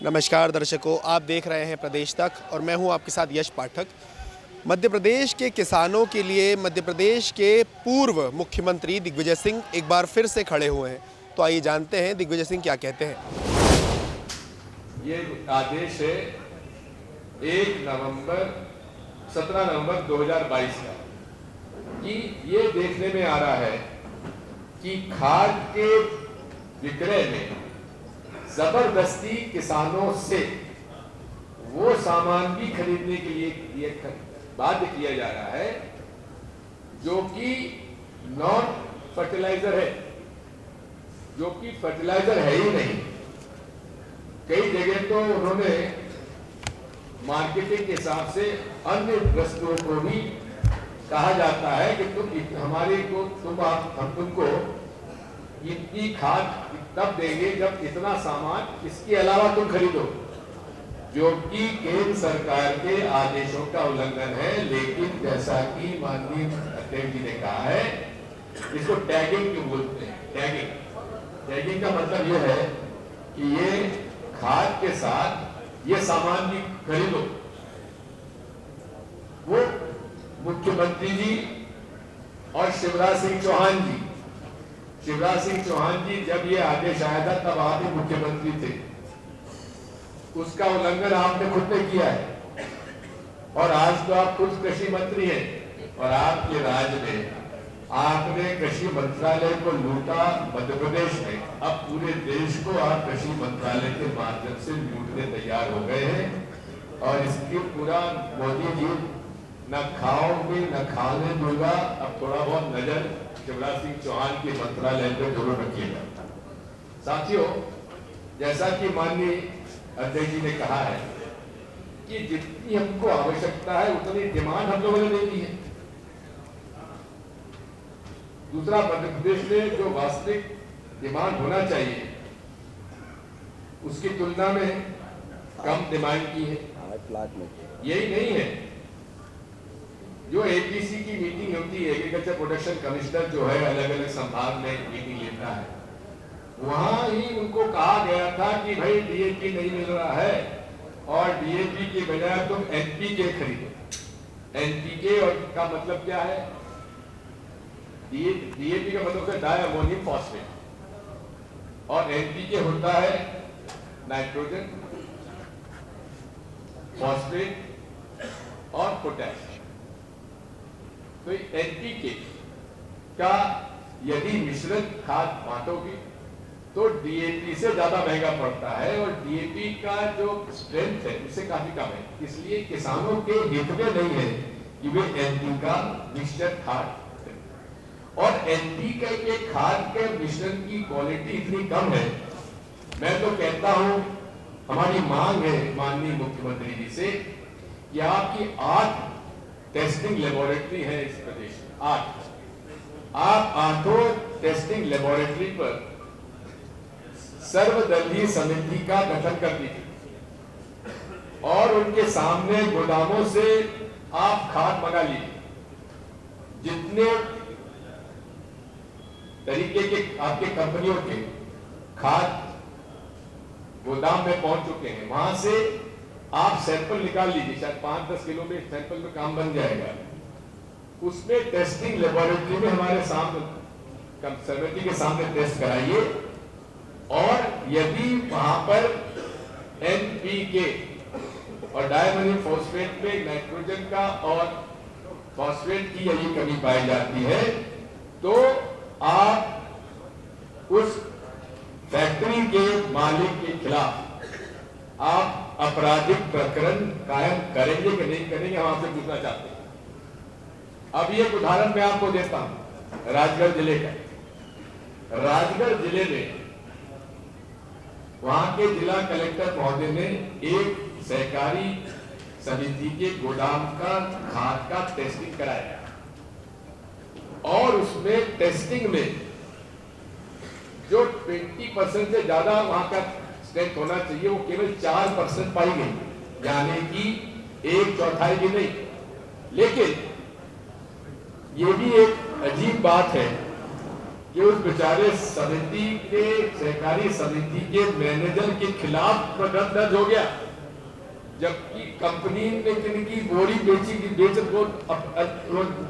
नमस्कार दर्शकों, आप देख रहे हैं प्रदेश तक और मैं हूं आपके साथ यश पाठक। मध्य प्रदेश के किसानों के लिए मध्य प्रदेश के पूर्व मुख्यमंत्री दिग्विजय सिंह एक बार फिर से खड़े हुए हैं। तो आइए जानते हैं दिग्विजय सिंह क्या कहते हैं। ये आदेश है 17 नवंबर 2022 का कि ये देखने में आ रहा है कि खाद के विक्रय में जबरदस्ती किसानों से वो सामान भी खरीदने के लिए बाध्य किया जा रहा है जो कि नॉन फर्टिलाइजर है, जो कि फर्टिलाइजर है ही नहीं। कई जगह तो उन्होंने मार्केटिंग के हिसाब से अन्य वस्तुओं को भी कहा जाता है कि हम तुमको इतनी खाद तब देंगे जब इतना सामान इसके अलावा तुम खरीदो, जो कि केंद्र सरकार के आदेशों का उल्लंघन है। लेकिन जैसा कि माननीय अध्यक्ष जी ने कहा है, इसको टैगिंग क्यों बोलते हैं? टैगिंग का मतलब यह है कि ये खाद के साथ ये सामान भी खरीदो। वो मुख्यमंत्री जी और शिवराज सिंह चौहान जी जब ये आदेश आया था तब आप ही मुख्यमंत्री थे। उसका उल्लंघन आपने खुद ने किया है और आज तो आप खुद कृषि मंत्री हैं और आपके राज्य में आपने कृषि मंत्रालय को लूटा मध्य प्रदेश में। अब पूरे देश को आप कृषि मंत्रालय के माध्यम से लूटने तैयार हो गए हैं और इसकी पूरा मोदी जी न खाओगे न खाने दूंगा। अब थोड़ा बहुत नजर शिवराज सिंह चौहान के मंत्रालय पर जरूर रखिएगा। साथियों, जैसा कि माननीय अध्यक्ष जी ने कहा है कि जितनी हमको आवश्यकता है उतनी डिमांड हम लोगों ने दे दी है। दूसरा, मध्य प्रदेश में जो वास्तविक डिमांड होना चाहिए उसकी तुलना में कम डिमांड की है। यही नहीं है, जो एपीसी की मीटिंग होती है, एग्रीकल्चर प्रोडक्शन कमिश्नर जो है अलग अलग संभाग में मीटिंग लेता है, वहां ही उनको कहा गया था कि भाई डीएपी नहीं मिल रहा है और डीएपी के बजाय तुम एनपीके खरीदो। एनपीके और का मतलब क्या है? डीएपी का मतलब है डाई अमोनियम फॉस्फेट और एनपीके होता है नाइट्रोजन, फॉस्फेट और पोटैश। तो एनपीके का यदि मिश्रण खाद बांटोगे तो डीएपी से ज्यादा महंगा पड़ता है और डीएपी का जो स्ट्रेंथ है उससे काफी कम है। इसलिए किसानों के हित में नहीं है कि वे एनपी का मिश्रण खाद, और एनपीके के खाद के मिश्रण की क्वालिटी इतनी कम है। मैं तो कहता हूं, हमारी मांग है माननीय मुख्यमंत्री जी से कि आपकी 8 टेस्टिंग लेबोरेटरी है इस प्रदेश में, 8। आप 8 टेस्टिंग लेबोरेटरी पर सर्वदलीय समिति का गठन कर दीजिए और उनके सामने गोदामों से आप खाद मंगा लीजिए। जितने तरीके के आपके कंपनियों के खाद गोदाम में पहुंच चुके हैं, वहां से आप सैंपल निकाल लीजिए। शायद 5-10 किलो में सैंपल में काम बन जाएगा। उसमें टेस्टिंग लेबोरेटरी में हमारे सामने समिति के सामने टेस्ट कराइए और यदि वहां पर एनपीके और डायमोनियम फॉस्फेट में नाइट्रोजन का और फॉस्फेट की यदि कमी पाई जाती है तो आप उस फैक्ट्री के मालिक के खिलाफ आप आपराधिक प्रकरण कायम करेंगे कि नहीं करेंगे, हम आपसे पूछना चाहते हैं। अब ये उदाहरण मैं आपको देता हूं राजगढ़ जिले का। राजगढ़ जिले में वहां के जिला कलेक्टर महोदय ने एक सहकारी समिति के गोदाम का खाद का टेस्टिंग कराया और उसमें टेस्टिंग में जो 20% से ज्यादा वहां का स्ट्रेंथ होना चाहिए वो केवल 4% पाई गई, यानी कि 1/4 भी नहीं। लेकिन ये भी एक अजीब बात है कि उस बेचारे समिति के सहकारी समिति के मैनेजर के खिलाफ प्रकरण दर्ज हो गया, जबकि कंपनी ने किनकी बोरी बेची की बेच को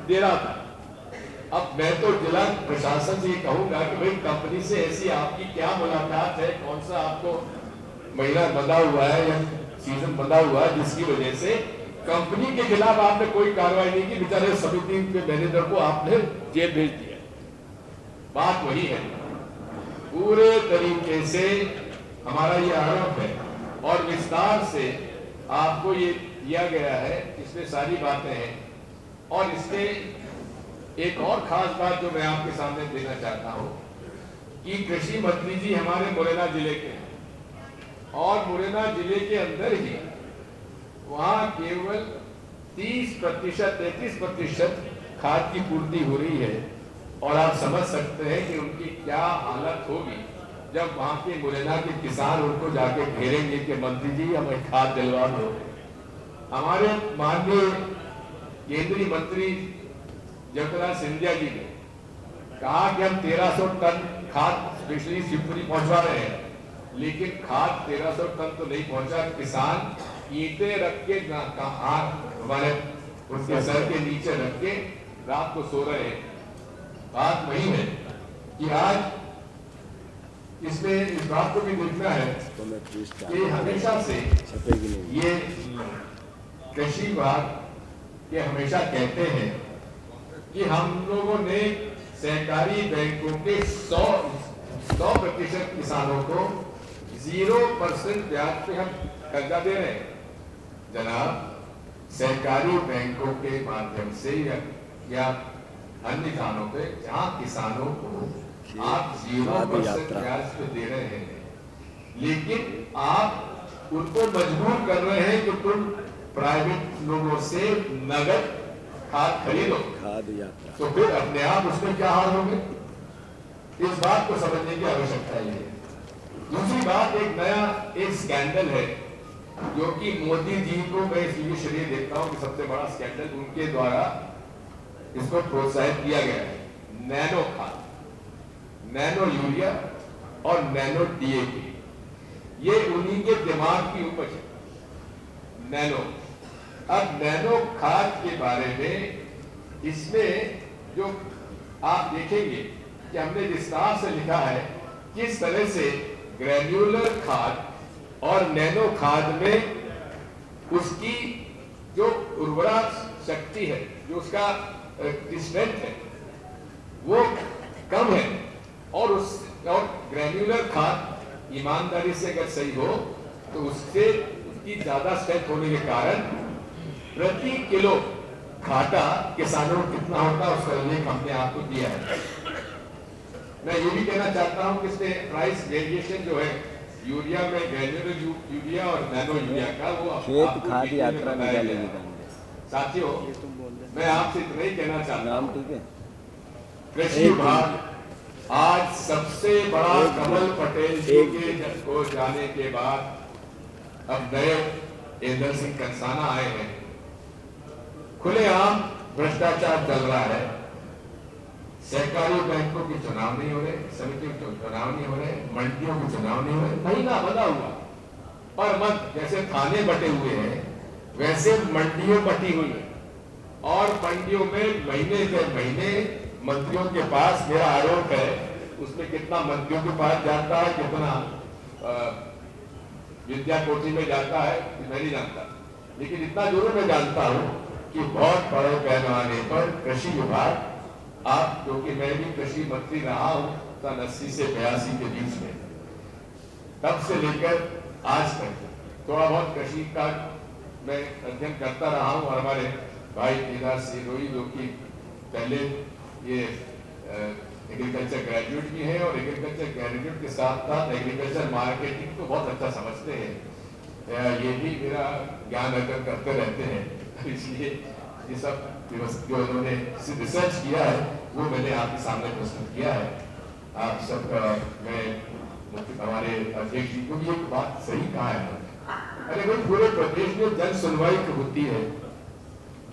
दे रहा था। अब मैं तो जिला प्रशासन से ये कहूंगा कि भाई कंपनी से ऐसी आपकी क्या मुलाकात है, कौन सा आपको महीना बंधा हुआ है या सीजन बंधा हुआ है जिसकी वजह से कंपनी के खिलाफ आपने कोई कार्रवाई नहीं की, बेचारे समिति के मैनेजर को आपने जेल भेज दिया। बात वही है, पूरे तरीके से हमारा ये आरोप है और विस्तार से आपको ये दिया गया है, इसमें सारी बातें हैं। और इसके एक और खास बात जो मैं आपके सामने देना चाहता हूं कि कृषि मंत्री जी हमारे मुरैना जिले के हैं और मुरैना जिले के अंदर ही वहां केवल 30% 33% खाद की पूर्ति हो रही है। और आप समझ सकते हैं कि उनकी क्या हालत होगी जब वहां के मुरैना के किसान उनको जाके घेरेंगे कि मंत्री जी हमें खाद दिलवा दो। हमारे माननीय केंद्रीय मंत्री जगन्नाथ सिंधिया जी ने कहा कि हम 1300 टन खाद स्पेशली शिवपुरी पहुंचवा रहे हैं, लेकिन खाद 1300 टन तो नहीं पहुंचा। किसान ईंटें रख के हमारे उनके सर के नीचे रख के रात को सो रहे हैं। बात वही है कि आज इसमें इस बात को भी देखना है कि हमेशा से ये कृषि विभाग के हमेशा कहते हैं कि हम लोगों ने सहकारी बैंकों के 100% किसानों को 0% ब्याज पे हम कर्जा दे रहे हैं। जनाब, सहकारी बैंकों के माध्यम से या अन्य कानों पे जहां किसानों को आप 0% ब्याज पे दे रहे हैं, लेकिन आप उनको मजबूर कर रहे हैं कि तुम प्राइवेट लोगों से नगद खाद खरीदो, तो फिर अपने आप उसमें क्या हाल होंगे, इस बात को समझने की आवश्यकता है। दूसरी बात, एक स्कैंडल है जो कि मोदी जी को मैं इसलिए श्रेय देता हूं कि सबसे बड़ा स्कैंडल उनके द्वारा इसको प्रोत्साहित किया गया है। नैनो खाद, नैनो यूरिया और नैनो डीएपी, ये उन्हीं के दिमाग की उपज है, नैनो। अब नैनो खाद के बारे में इसमें जो आप देखेंगे कि हमने विस्तार से लिखा है किस तरह से ग्रेन्युलर खाद और नैनो खाद में उसकी जो उर्वरा शक्ति है, जो उसका स्ट्रेंथ है, वो कम है। और ग्रेन्युलर खाद ईमानदारी से अगर सही हो तो उससे उसकी ज्यादा स्ट्रेंथ होने के कारण प्रति किलो घाटा किसानों को कितना होता है उसका उल्लेख हमने आपको दिया है। मैं ये भी कहना चाहता हूं कि इसमें प्राइस वेरिएशन जो है यूरिया में, ग्रेन्युलर यूरिया और नैनो यूरिया का, वो खेत खाद यात्रा निकालेगी। साथियों, मैं आपसे इतना ही कहना चाहता हूं, ठीक है, कृषि विभाग आज सबसे बड़ा कमल पटेल जी के को जाने के बाद अब नए इंदर सिंह कंसाना आए हैं। खुलेआम भ्रष्टाचार चल रहा है, सहकारी बैंकों के चुनाव नहीं हो रहे, समितियों के चुनाव नहीं हो रहे, मंडियों के चुनाव नहीं हो रहे, महीना बना हुआ। और मत जैसे थाने बटे हुए हैं वैसे मंडियों बटी हुई है, और मंडियों में महीने के महीने मंत्रियों के पास, मेरा आरोप है उसमें कितना मंत्रियों के पास जाता है, कितना विद्या कोठी में जाता है मैं नहीं जानता, लेकिन इतना जरूर मैं जानता हूं कि बहुत बड़े पैमाने पर कृषि विभाग, आप क्योंकि मैं भी कृषि मंत्री रहा हूं सन 80 से 82 के बीच में, तब से लेकर आज तक थोड़ा बहुत कृषि का मैं अध्ययन करता रहा हूं। और हमारे भाई केदार सिरोही जो कि पहले ये एग्रीकल्चर ग्रेजुएट भी हैं और एग्रीकल्चर ग्रेजुएट के साथ साथ एग्रीकल्चर मार्केटिंग को बहुत अच्छा समझते हैं, ये भी मेरा ज्ञान अर्जन करते रहते हैं। इसलिए ये सब जो उन्होंने रिसर्च किया है वो मैंने आपके सामने प्रस्तुत किया है। आप सब मैं हमारे अध्यक्ष जी को भी एक बात सही कहा है, अरे भाई पूरे प्रदेश में जन सुनवाई होती है,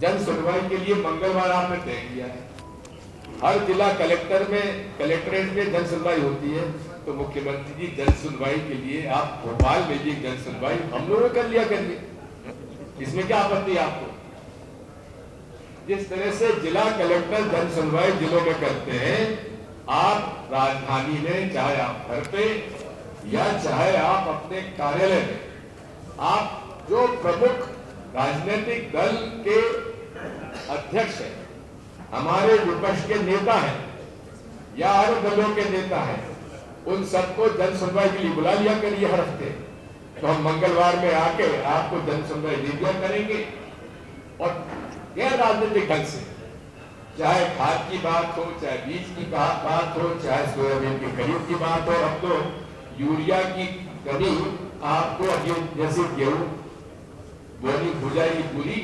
जन सुनवाई के लिए मंगलवार आपने तय किया है, हर जिला कलेक्टरेट में जन सुनवाई होती है, तो मुख्यमंत्री जी जन सुनवाई के लिए आप भोपाल में भी एक जन सुनवाई हम लोगों ने कर लिया करिए, इसमें क्या आपत्ति है आपको? जिस तरह से जिला कलेक्टर जन सुनवाई जिलों में करते हैं, आप राजधानी में, चाहे आप घर पे या चाहे आप अपने कार्यालय में, आप जो प्रमुख राजनीतिक दल के अध्यक्ष हैं, हमारे विपक्ष के नेता हैं या अन्य दलों के नेता हैं, उन सबको जन सुनवाई के लिए बुला लिया करिए हर हफ्ते। तो हम मंगलवार में आके आपको जन सुनवाई दे दिया करेंगे, और गैर राजनीतिक ढंग से, चाहे खाद की बात हो, चाहे बीज की बात हो, चाहे सोयाबीन की खरीद की बात हो। अब तो यूरिया की कमी आपको अभी जैसे गेहूं बोनी हो जाएगी पूरी,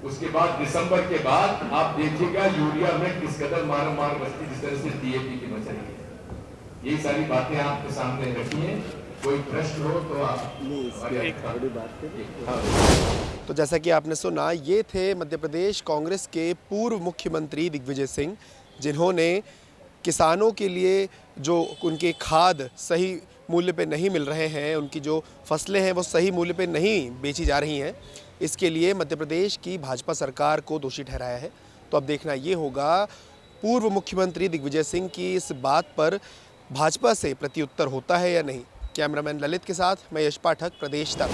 उसके बाद दिसंबर के बाद आप देखिएगा यूरिया में किस कदर मार बस्ती, जिस तरह से डीएपी की मच रही है। यही सारी बातें आपके सामने रखी हैं, कोई प्रश्न हो तो आप बड़ी बात है। तो जैसा कि आपने सुना, ये थे मध्य प्रदेश कांग्रेस के पूर्व मुख्यमंत्री दिग्विजय सिंह, जिन्होंने किसानों के लिए जो उनके खाद सही मूल्य पे नहीं मिल रहे हैं, उनकी जो फसलें हैं वो सही मूल्य पे नहीं बेची जा रही हैं, इसके लिए मध्य प्रदेश की भाजपा सरकार को दोषी ठहराया है। तो अब देखना ये होगा पूर्व मुख्यमंत्री दिग्विजय सिंह की इस बात पर भाजपा से प्रत्युत्तर होता है या नहीं। कैमरामैन ललित के साथ मैं यश पाठक, प्रदेश तक।